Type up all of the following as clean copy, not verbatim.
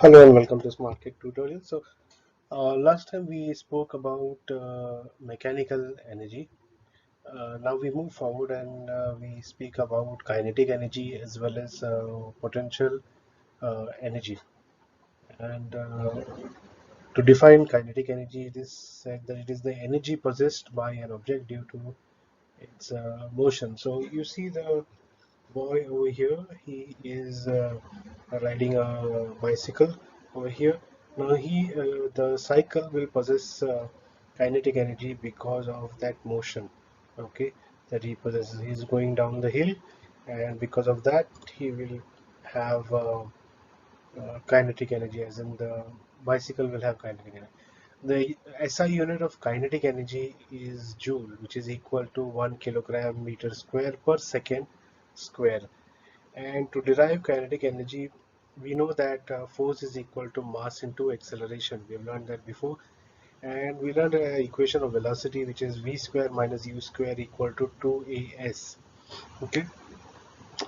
Hello and welcome to SmartKidz tutorial. Last time we spoke about mechanical energy. Now we move forward and we speak about kinetic energy as well as potential energy. And to define kinetic energy, it is said that it is the energy possessed by an object due to its motion. So you see the boy over here, he is riding a bicycle over here. Now the cycle will possess kinetic energy because of that motion, okay, that he possesses. He's going down the hill, and because of that he will have kinetic energy, as in the bicycle will have kinetic energy. The SI unit of kinetic energy is joule, which is equal to 1 kilogram meter square per second square. And to derive kinetic energy, we know that force is equal to mass into acceleration. We have learned that before. And we learned an equation of velocity, which is v square minus u square equal to 2as. Okay.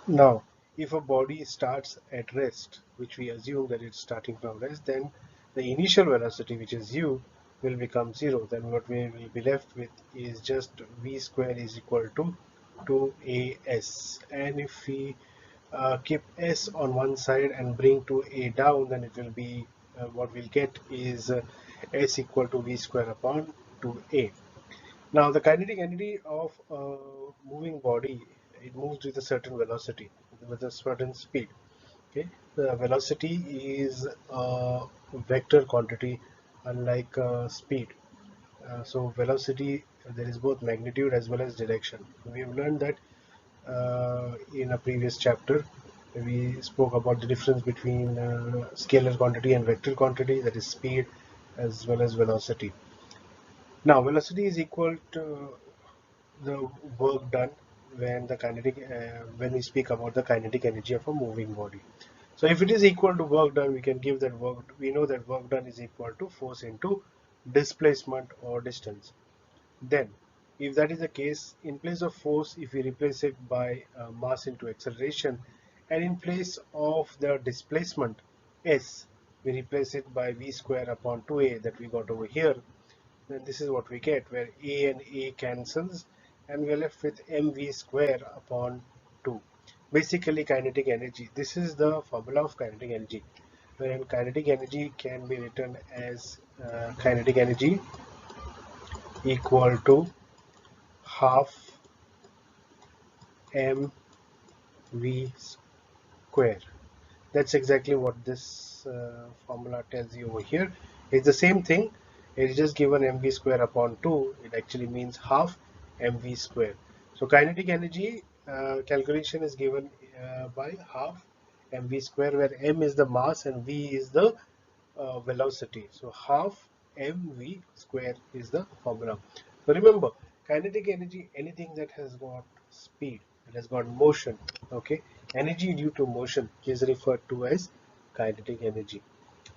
Now, if a body starts at rest, which we assume that it's starting from rest, then the initial velocity, which is u, will become 0. Then what we will be left with is just v square is equal to 2as. And if we keep s on one side and bring 2a down, then it will be what we'll get is s equal to v square upon 2a. Now, the kinetic energy of a moving body, it moves with a certain velocity, with a certain speed. Okay, the velocity is a vector quantity, unlike speed. So, velocity, there is both magnitude as well as direction. We have learned that in a previous chapter. We spoke about the difference between scalar quantity and vector quantity, that is speed as well as velocity. Now, velocity is equal to the work done when we speak about the kinetic energy of a moving body. So if it is equal to work done, we can give that work, we know that work done is equal to force into displacement or distance. Then if that is the case, in place of force, if we replace it by mass into acceleration, and in place of the displacement s, we replace it by v square upon 2a that we got over here, then this is what we get, where a and a cancels and we are left with mv square upon 2. Basically, kinetic energy, this is the formula of kinetic energy, wherein kinetic energy can be written as kinetic energy equal to half mv square. That's exactly what this formula tells you over here. It's the same thing. It's just given mv square upon 2. It actually means half mv square. So kinetic energy calculation is given by half mv square, where m is the mass and v is the velocity. So half mv square is the formula. So remember, kinetic energy, anything that has got speed, it has got motion, okay, energy due to motion is referred to as kinetic energy.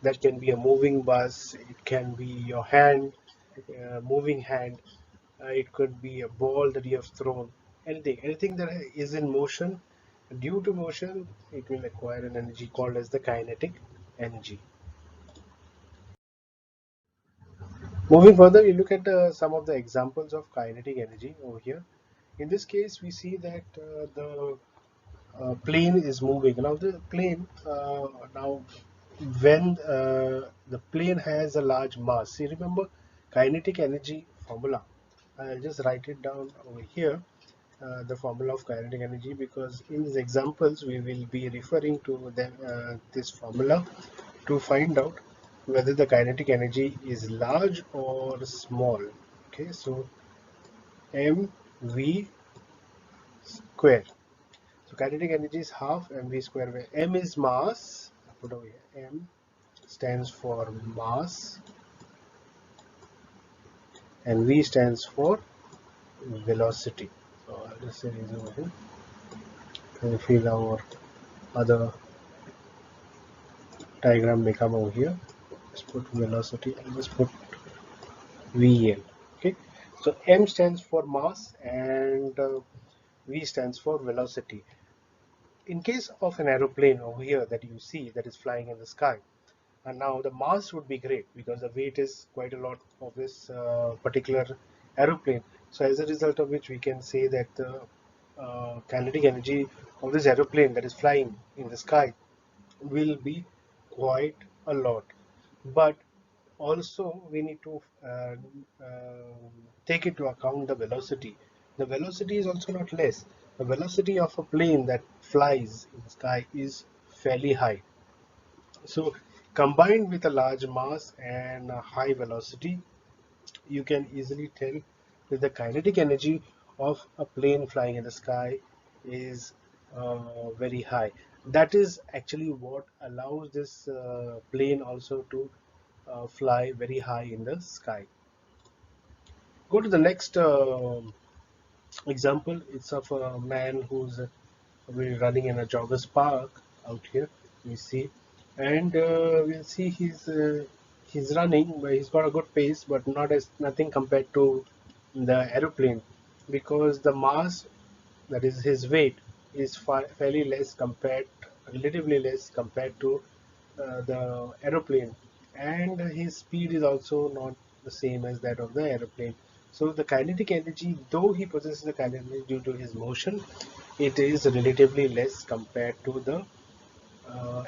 That can be a moving bus, it can be your hand, moving hand, it could be a ball that you have thrown, anything that is in motion. Due to motion, it will acquire an energy called as the kinetic energy. Moving further, we look at some of the examples of kinetic energy over here. In this case, we see that the plane is moving. Now, the plane, now when the plane has a large mass, you remember kinetic energy formula. I'll just write it down over here, the formula of kinetic energy, because in these examples we will be referring to this formula to find out whether the kinetic energy is large or small. Okay, so mv square. So kinetic energy is half mv square, where m is mass. I put over here, m stands for mass and v stands for velocity. So I'll just say this over here. And fill our other diagram may come over here. Just put velocity and just put VL. Okay, so M stands for mass and V stands for velocity. In case of an aeroplane over here that you see that is flying in the sky, And now the mass would be great because the weight is quite a lot of this particular aeroplane. So as a result of which we can say that the kinetic energy of this aeroplane that is flying in the sky will be quite a lot. But also we need to take into account the velocity. The velocity is also not less. The velocity of a plane that flies in the sky is fairly high. So combined with a large mass and a high velocity, you can easily tell that the kinetic energy of a plane flying in the sky is very high. That is actually what allows this plane also to fly very high in the sky. Go to the next example. It's of a man who's we're running in a joggers park out here. We see, and we'll see he's running, but he's got a good pace, but not as nothing compared to the aeroplane, because the mass, that is his weight, is fairly less compared, relatively less compared to the aeroplane, and his speed is also not the same as that of the aeroplane. So the kinetic energy, though he possesses the kinetic energy due to his motion, it is relatively less compared to the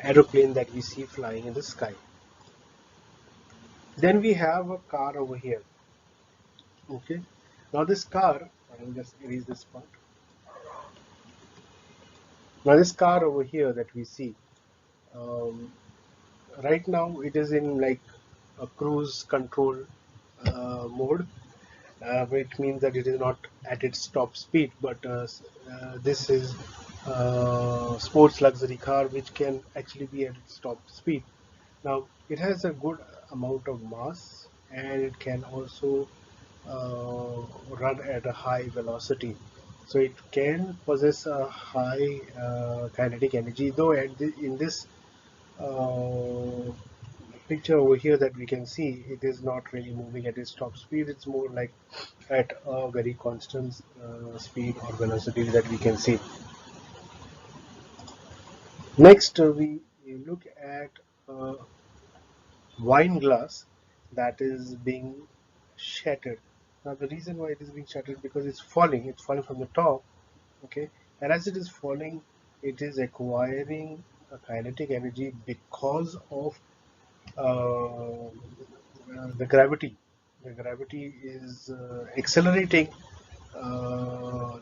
aeroplane that we see flying in the sky. Then we have a car over here. Okay, now this car, I will just erase this part. Now this car over here that we see, um, right now it is in like a cruise control mode, which means that it is not at its top speed, but this is sports luxury car which can actually be at its top speed. Now it has a good amount of mass, and it can also run at a high velocity. So it can possess a high kinetic energy, though in this uh, picture over here that we can see, it is not really moving at its top speed. It's more like at a very constant speed or velocity that we can see. Next, we look at a wine glass that is being shattered. Now, the reason why it is being shattered, because it's falling. It's falling from the top. Okay, and as it is falling, it is acquiring a kinetic energy because of the gravity. The gravity is accelerating.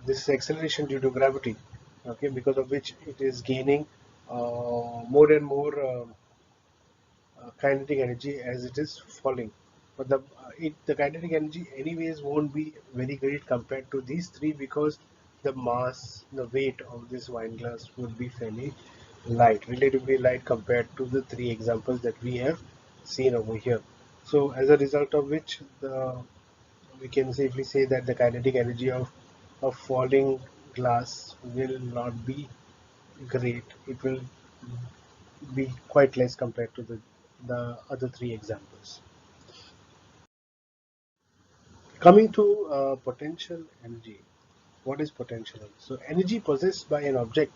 This is acceleration due to gravity. Okay, because of which it is gaining more and more kinetic energy as it is falling. But the kinetic energy anyways won't be very great compared to these three, because the mass, the weight of this wine glass would be fairly light, relatively light compared to the three examples that we have seen over here. So as a result of which, we can safely say that the kinetic energy of a falling glass will not be great. It will be quite less compared to the other three examples. Coming to potential energy. What is potential energy? So energy possessed by an object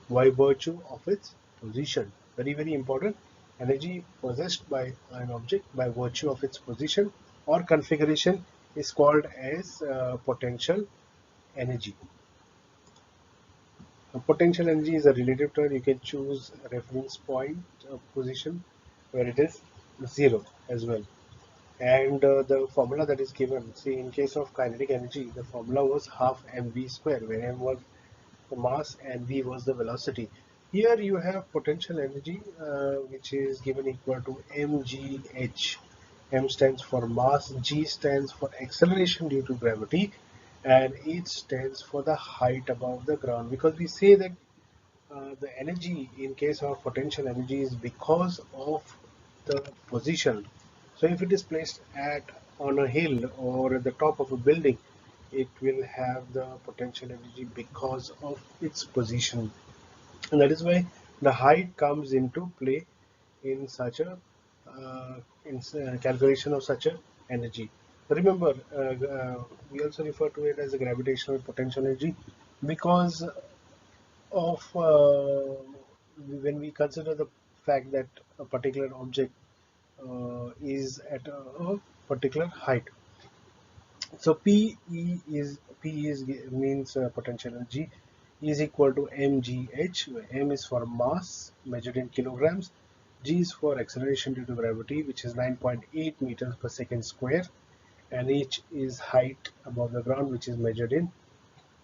by virtue of its position. Very, very important. Energy possessed by an object by virtue of its position or configuration is called as potential energy. Potential energy is a relative term. You can choose a reference point position where it is zero as well. And the formula that is given, see, in case of kinetic energy, the formula was half mv square, where m was the mass and v was the velocity. Here you have potential energy, which is given equal to mgh. M stands for mass, g stands for acceleration due to gravity, and h stands for the height above the ground, because we say that the energy in case of potential energy is because of the position. So if it is placed at on a hill or at the top of a building, it will have the potential energy because of its position, and that is why the height comes into play in such a calculation of such a energy. Remember, we also refer to it as a gravitational potential energy, because of when we consider the fact that a particular object is at a particular height. So P is means potential energy is equal to mgh. M is for mass measured in kilograms. G is for acceleration due to gravity, which is 9.8 meters per second square, and H is height above the ground, which is measured in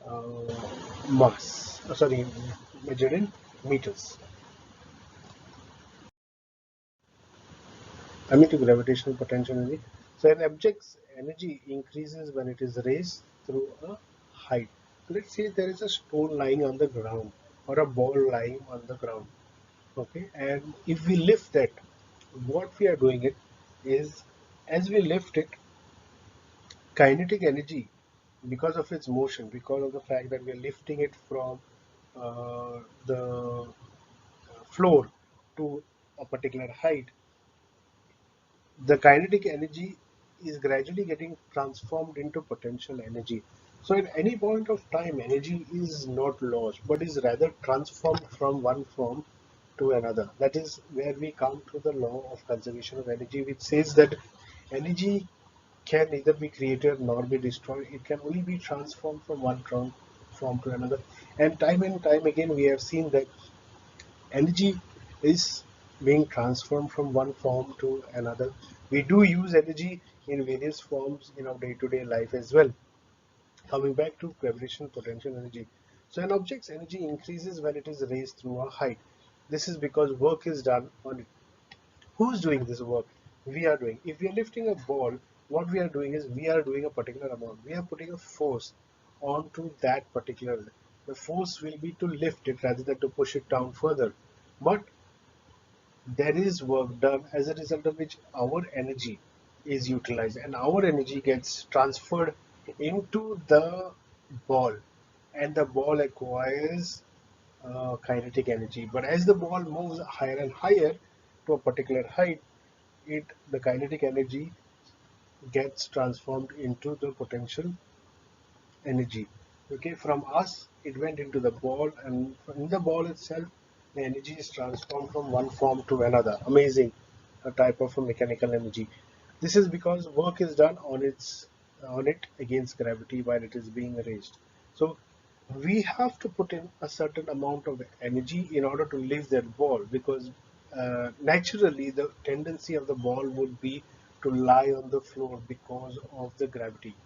uh, mass. Sorry, measured in meters. Coming to gravitational potential energy. So an object's energy increases when it is raised through a height. So let's say there is a stone lying on the ground or a ball lying on the ground. Okay, and if we lift that, what we are doing it is, as we lift it, kinetic energy, because of its motion, because of the fact that we are lifting it from the floor to a particular height, the kinetic energy is gradually getting transformed into potential energy. So at any point of time, energy is not lost, but is rather transformed from one form to another. That is where we come to the law of conservation of energy, which says that energy can neither be created nor be destroyed. It can only be transformed from one form to another. And time again, we have seen that energy is being transformed from one form to another. We do use energy in various forms in our day-to-day life as well. Coming back to gravitational potential energy. So an object's energy increases when it is raised through a height. This is because work is done on it. Who's doing this work? We are doing. If we are lifting a ball, what we are doing is we are doing a particular amount. We are putting a force onto that particular. The force will be to lift it rather than to push it down further. But there is work done as a result of which our energy is utilized, and our energy gets transferred into the ball, and the ball acquires kinetic energy. But as the ball moves higher and higher to a particular height, the kinetic energy gets transformed into the potential energy. Okay, from us it went into the ball, and in the ball itself the energy is transformed from one form to another. Amazing, a type of a mechanical energy. This is because work is done on it against gravity while it is being raised. So we have to put in a certain amount of energy in order to lift that ball, because naturally the tendency of the ball would be to lie on the floor because of the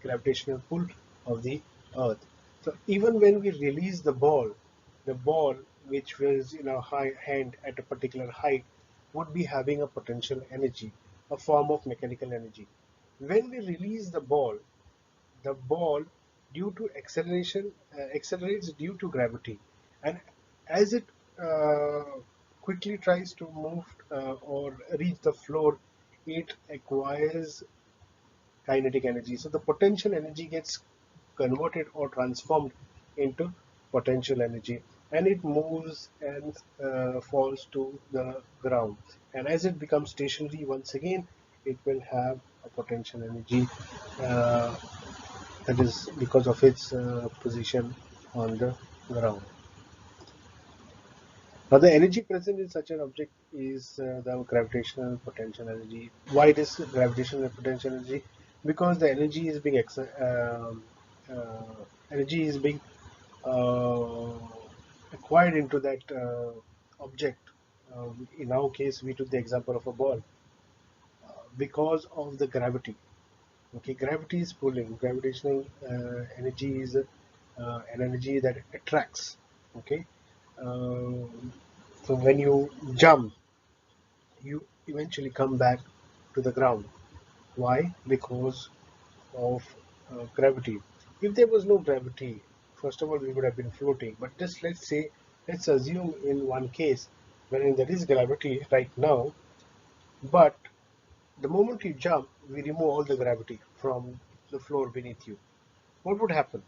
gravitational pull of the earth. So even when we release the ball which was in our hand at a particular height would be having a potential energy, a form of mechanical energy. When we release the ball, due to acceleration, accelerates due to gravity, and as it uh, quickly tries to move or reach the floor, it acquires kinetic energy. So the potential energy gets converted or transformed into potential energy, and it moves and falls to the ground. And as it becomes stationary once again, it will have a potential energy, uh, that is because of its position on the ground. Now, the energy present in such an object is the gravitational potential energy. Why it is gravitational potential energy? Because the energy is being uh, acquired into that object. In our case, we took the example of a ball because of the gravity. Okay, gravity is pulling. Gravitational energy is an energy that attracts. Okay, uh, so when you jump, you eventually come back to the ground. Why? Because of gravity. If there was no gravity, first of all, we would have been floating. But just let's assume in one case wherein there is gravity right now, but the moment you jump, we remove all the gravity from the floor beneath you. What would happen?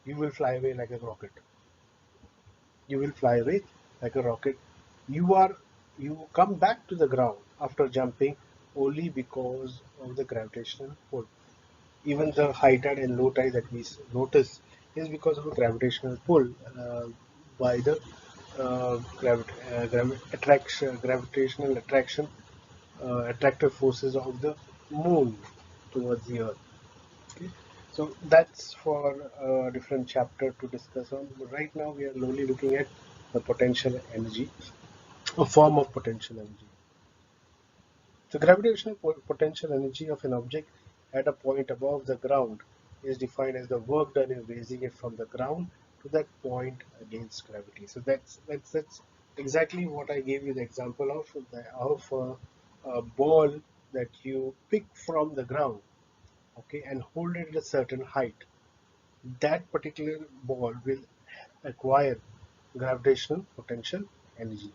You will fly away like a rocket. You will fly away like a rocket. You are you come back to the ground after jumping only because of the gravitational pull. Even the high tide and low tide that we notice is because of a gravitational pull by the gravitational attraction attractive forces of the moon towards the earth. Okay, so that's for a different chapter to discuss on. But right now we are only looking at the potential energy, a form of potential energy. The gravitational potential energy of an object at a point above the ground is defined as the work done in raising it from the ground to that point against gravity. So that's exactly what I gave you the example of a ball that you pick from the ground, okay, and hold it at a certain height. That particular ball will acquire gravitational potential energy.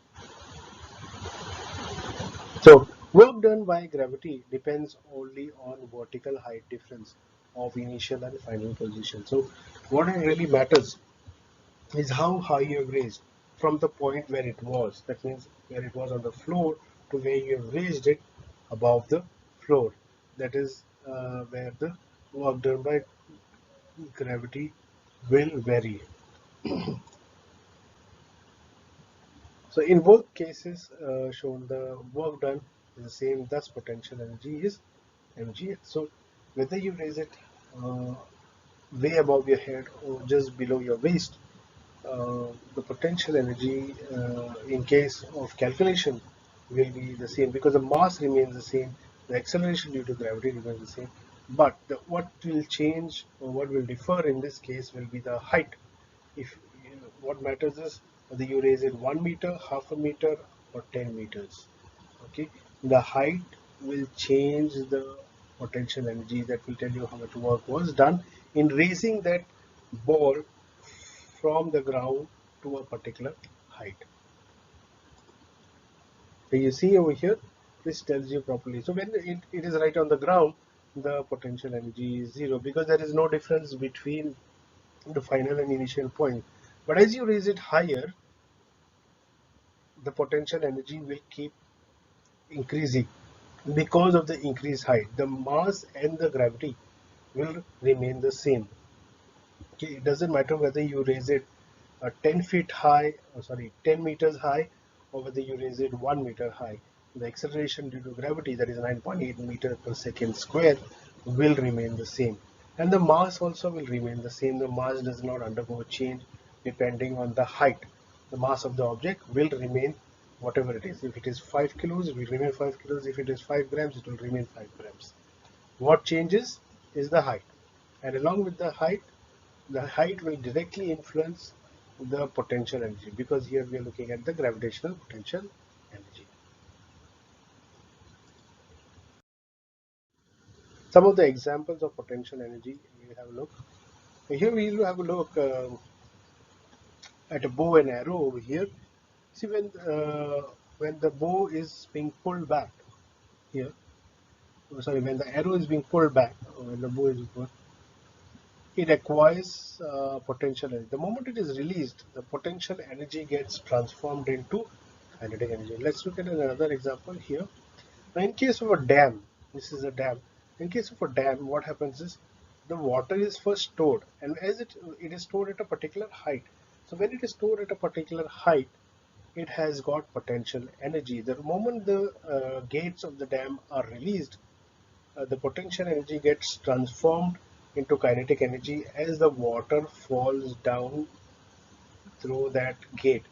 So work done by gravity depends only on vertical height difference of initial and final position. So what it really matters is how high you have raised from the point where it was. That means where it was on the floor to where you have raised it above the floor. That is where the work done by gravity will vary. So in both cases shown, the work done is the same, thus potential energy is mg. So whether you raise it uh, way above your head or just below your waist, the potential energy in case of calculation will be the same because the mass remains the same, the acceleration due to gravity remains the same, but what will change or what will differ in this case will be the height. If what matters is whether you raise it 1 meter, half a meter, or 10 meters. Okay, the height will change the potential energy. That will tell you how much work was done in raising that ball from the ground to a particular height. So you see over here, this tells you properly. So when it is right on the ground, the potential energy is zero because there is no difference between the final and initial point. But as you raise it higher, the potential energy will keep increasing because of the increased height. The mass and the gravity will remain the same. Okay, it doesn't matter whether you raise it 10 feet high, sorry, 10 meters high, or whether you raise it 1 meter high. The acceleration due to gravity, that is 9.8 meters per second square, will remain the same. And the mass also will remain the same. The mass does not undergo change depending on the height. The mass of the object will remain whatever it is. If it is 5 kilos, it will remain 5 kilos. If it is 5 grams, it will remain 5 grams. What changes is the height. And along with the height will directly influence the potential energy because here we are looking at the gravitational potential energy. Some of the examples of potential energy, we have a look. Here we will have a look at a bow and arrow over here. See when the bow is being pulled back here, sorry, when the arrow is being pulled back, or when the bow is pulled, it acquires potential energy. The moment it is released, the potential energy gets transformed into kinetic energy. Let's look at another example here. Now, in case of a dam, this is a dam. In case of a dam, what happens is the water is first stored, and as it is stored at a particular height. So when it is stored at a particular height, it has got potential energy. The moment the gates of the dam are released, the potential energy gets transformed into kinetic energy as the water falls down through that gate.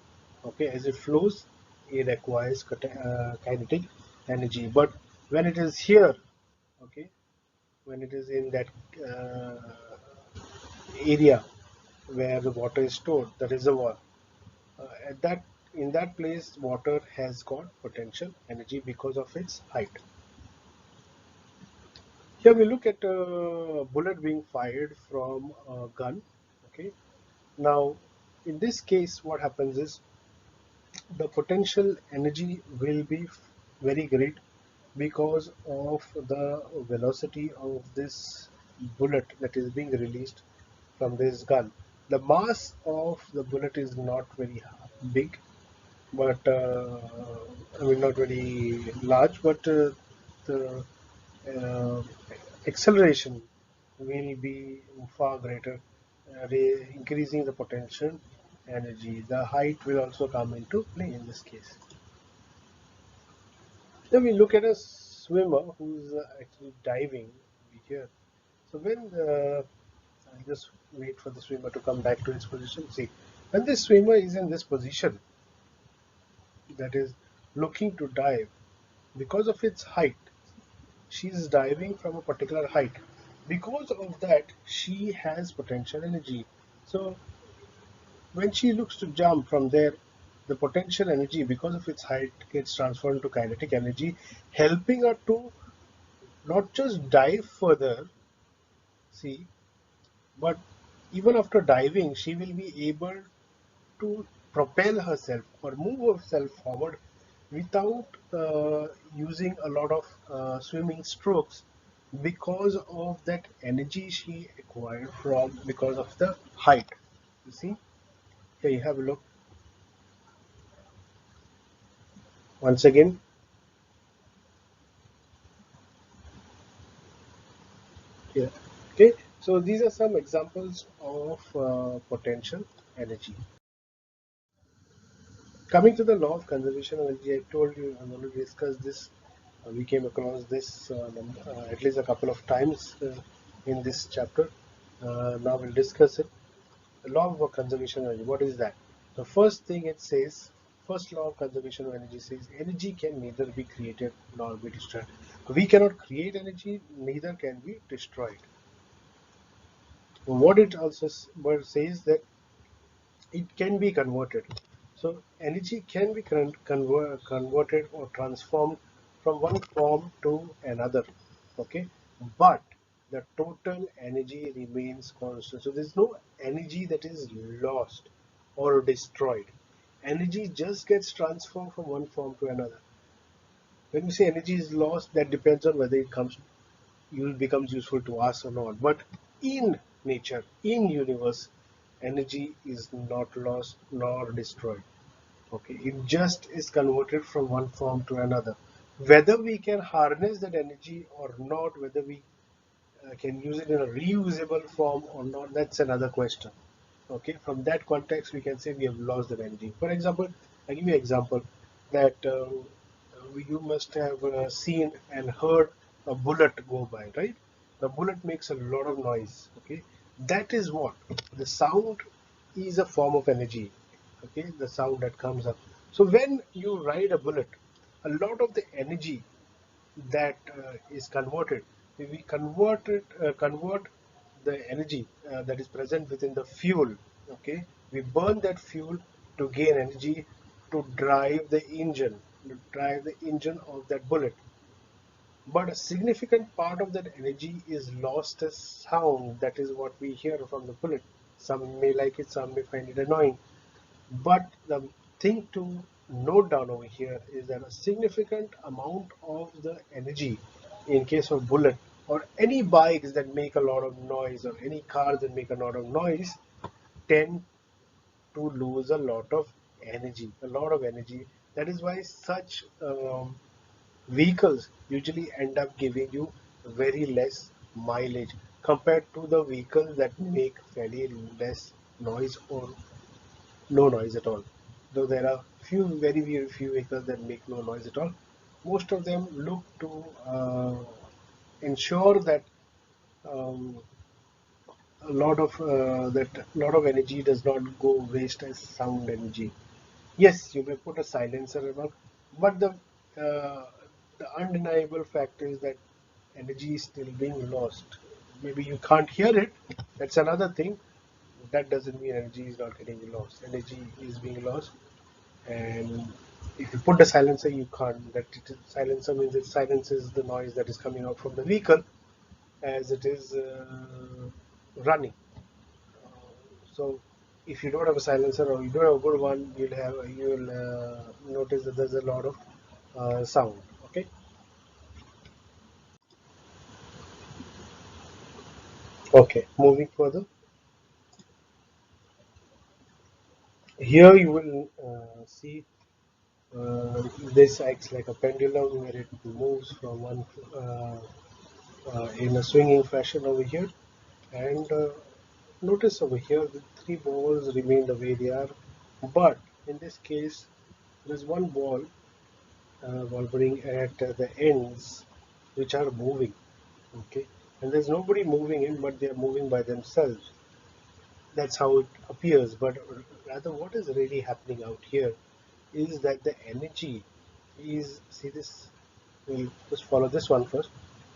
Okay, as it flows, it acquires kinetic energy. But when it is here, okay, when it is in that uh, area where the water is stored, the reservoir, at that in that place, water has got potential energy because of its height. Here we look at a bullet being fired from a gun. Okay. Now, in this case, what happens is the potential energy will be very great because of the velocity of this bullet that is being released from this gun. The mass of the bullet is not very big, but I mean not very large, but the uh, acceleration will be far greater, increasing the potential energy. The height will also come into play in this case. Then we look at a swimmer who's actually diving over here. So when I'll just wait for the swimmer to come back to its position. See, when this swimmer is in this position, that is looking to dive, because of its height, she is diving from a particular height. Because of that, she has potential energy. So when she looks to jump from there, the potential energy, because of its height, gets transformed to kinetic energy, helping her to not just dive further, see, but even after diving, she will be able to propel herself or move herself forward without using a lot of swimming strokes because of that energy she acquired from because of the height. You see, here you have a look once again. Here, okay. So these are some examples of potential energy. Coming to the law of conservation of energy, I told you I'm going to discuss this. We came across this at least a couple of times in this chapter. Now we'll discuss it. The law of conservation of energy. What is that? The first thing it says, first law of conservation of energy says energy can neither be created nor be destroyed. We cannot create energy, neither can we destroy it. What it also says that it can be converted. So energy can be converted or transformed from one form to another. Okay, but the total energy remains constant. So there's no energy that is lost or destroyed. Energy just gets transformed from one form to another. When we say energy is lost, that depends on whether it becomes useful to us or not. But in nature, in universe, energy is not lost nor destroyed. Okay, it just is converted from one form to another. Whether we can harness that energy or not, whether we can use it in a reusable form or not, that's another question. Okay, from that context, we can say we have lost that energy. For example, I give you an example that you must have seen and heard a bullet go by, right? The bullet makes a lot of noise. Okay, that is what the sound is, a form of energy. Okay, the sound that comes up. So when you ride a bullet, a lot of the energy that is converted, we convert the energy that is present within the fuel. Okay, we burn that fuel to gain energy to drive the engine of that bullet. But a significant part of that energy is lost as sound. That is what we hear from the bullet. Some may like it, some may find it annoying. But the thing to note down over here is that a significant amount of the energy, in case of bullet or any bikes that make a lot of noise or any cars that make a lot of noise, tend to lose a lot of energy, a lot of energy. That is why such vehicles usually end up giving you very less mileage compared to the vehicles that make fairly less noise or no noise at all. Though there are very few vehicles that make no noise at all, most of them look to ensure that um, a lot of energy does not go waste as sound energy. Yes, you may put a silencer and all, but the undeniable fact is that energy is still being lost. Maybe you can't hear it. That's another thing. That doesn't mean energy is not getting lost. Energy is being lost, and if you put the silencer, you can't. Silencer means it silences the noise that is coming out from the vehicle as it is running. So if you don't have a silencer or you don't have a good one, you'll notice that there's a lot of sound. Okay. Okay. Moving further, here you will see this acts like a pendulum where it moves from one in a swinging fashion over here, and notice over here the three balls remain the way they are, but in this case there is one ball revolving at the ends, which are moving. Okay, and there's nobody moving in, but they are moving by themselves. That's how it appears. But rather, what is really happening out here is that the energy is, see this, we'll just follow this one first.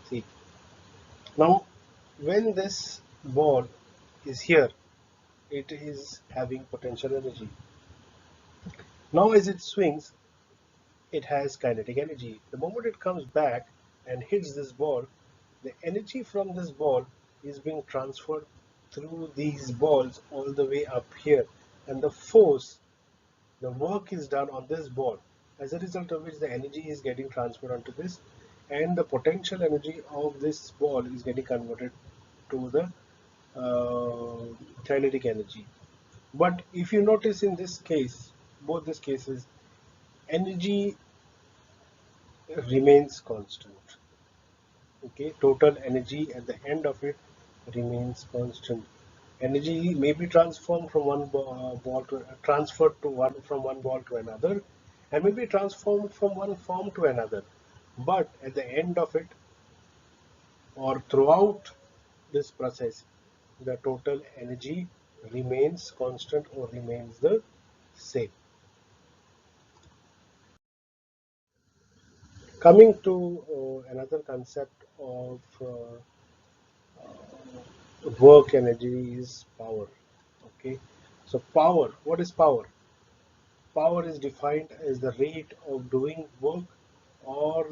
See, now when this ball is here, it is having potential energy. Now as it swings, it has kinetic energy. The moment it comes back and hits this ball, the energy from this ball is being transferred through these balls all the way up here, and the force, the work is done on this ball, as a result of which the energy is getting transferred onto this, and the potential energy of this ball is getting converted to the kinetic energy. But if you notice in this case, both these cases, energy remains constant. Okay, total energy at the end of it remains constant. Energy may be transformed from one ball to transferred to one from one ball to another, and may be transformed from one form to another. But at the end of it, or throughout this process, the total energy remains constant or remains the same. Coming to another concept of work energy is power. Okay, so power, what is power? Power is defined as the rate of doing work or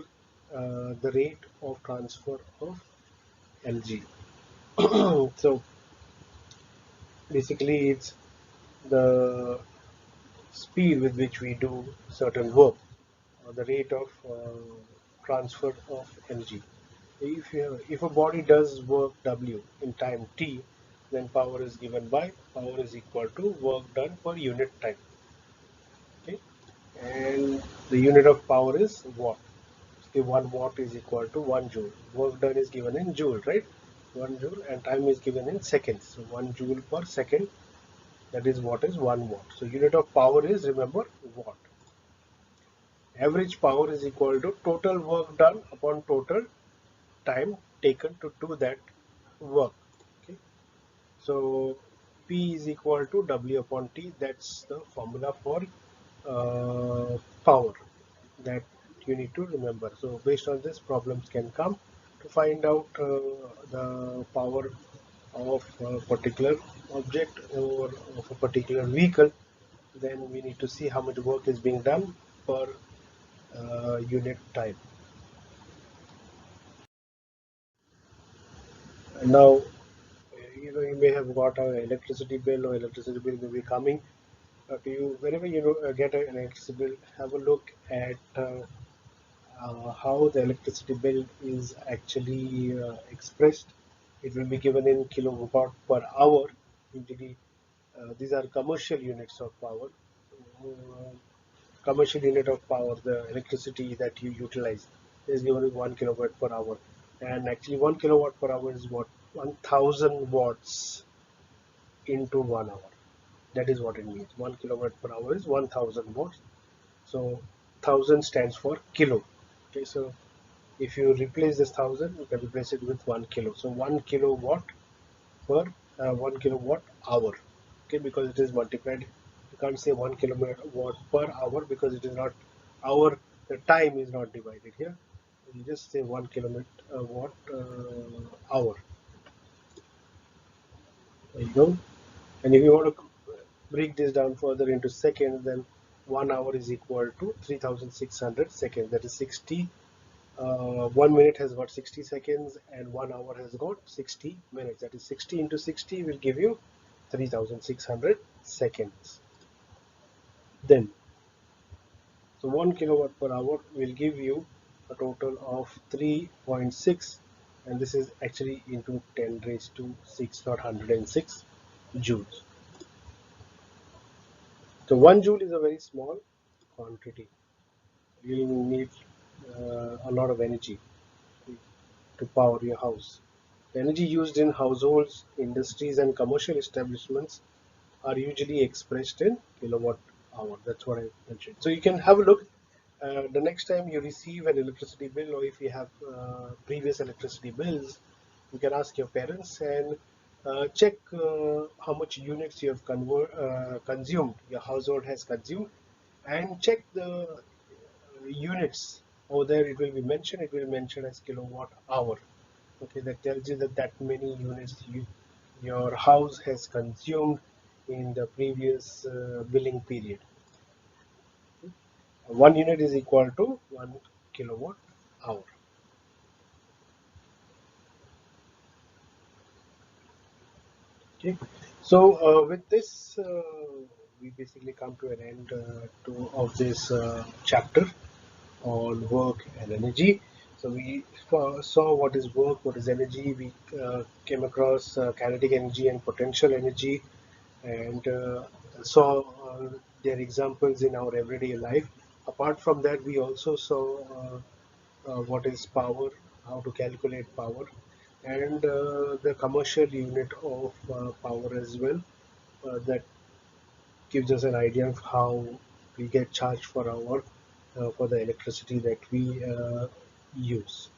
the rate of transfer of energy. So basically, it's the speed with which we do certain work or the rate of transfer of energy. If a body does work W in time T, then power is given by power is equal to work done per unit time. Okay, and the unit of power is watt. Okay, 1 watt is equal to 1 joule. Work done is given in joule, right? 1 joule, and time is given in seconds. So 1 joule per second, that is what is 1 watt. So unit of power is, remember, watt. Average power is equal to total work done upon total time taken to do that work. Okay. So P is equal to W upon T. That's the formula for power that you need to remember. So based on this, problems can come to find out the power of a particular object or of a particular vehicle. Then we need to see how much work is being done per unit time. And now, you may have got an electricity bill, or electricity bill may be coming to you. Whenever you get an electricity bill, have a look at how the electricity bill is actually expressed. It will be given in kilowatt per hour. Usually, these are commercial units of power. Uh, Commercial unit of power, the electricity that you utilize, is given as 1 kilowatt per hour. And actually, 1 kilowatt per hour is what? 1000 watts into 1 hour. That is what it means. 1 kilowatt per hour is 1000 watts. So 1000 stands for kilo. Okay, so if you replace this 1000, you can replace it with 1 kilo. So 1 kilowatt per 1 kilowatt hour. Okay, because it is multiplied. You can't say 1 kilowatt per hour because it is not hour. The time is not divided here. You just say 1 kilowatt hour. There you go. And if you want to break this down further into seconds, then 1 hour is equal to 3600 seconds. That is 60. 1 minute has got 60 seconds, and 1 hour has got 60 minutes. That is 60 into 60 will give you 3600 seconds. Then, so 1 kilowatt per hour will give you a total of 3.6, and this is actually into 10 raised to 6, not 106 joules. So 1 joule is a very small quantity. You need a lot of energy to power your house. The energy used in households, industries, and commercial establishments are usually expressed in kilowatt hour. That's what I mentioned. So you can have a look. The next time you receive an electricity bill, or if you have previous electricity bills, you can ask your parents and check how much units you have consumed, your household has consumed, and check the units over there. It will mention as kilowatt hour. Okay, that tells you that many units your house has consumed in the previous billing period. 1 unit is equal to 1 kilowatt hour. Okay, so with this, we basically come to an end of this chapter on work and energy. So we saw what is work, what is energy. We came across kinetic energy and potential energy, and saw their examples in our everyday life. Apart from that, we also saw what is power, how to calculate power, and the commercial unit of power as well. That gives us an idea of how we get charged for our for the electricity that we use.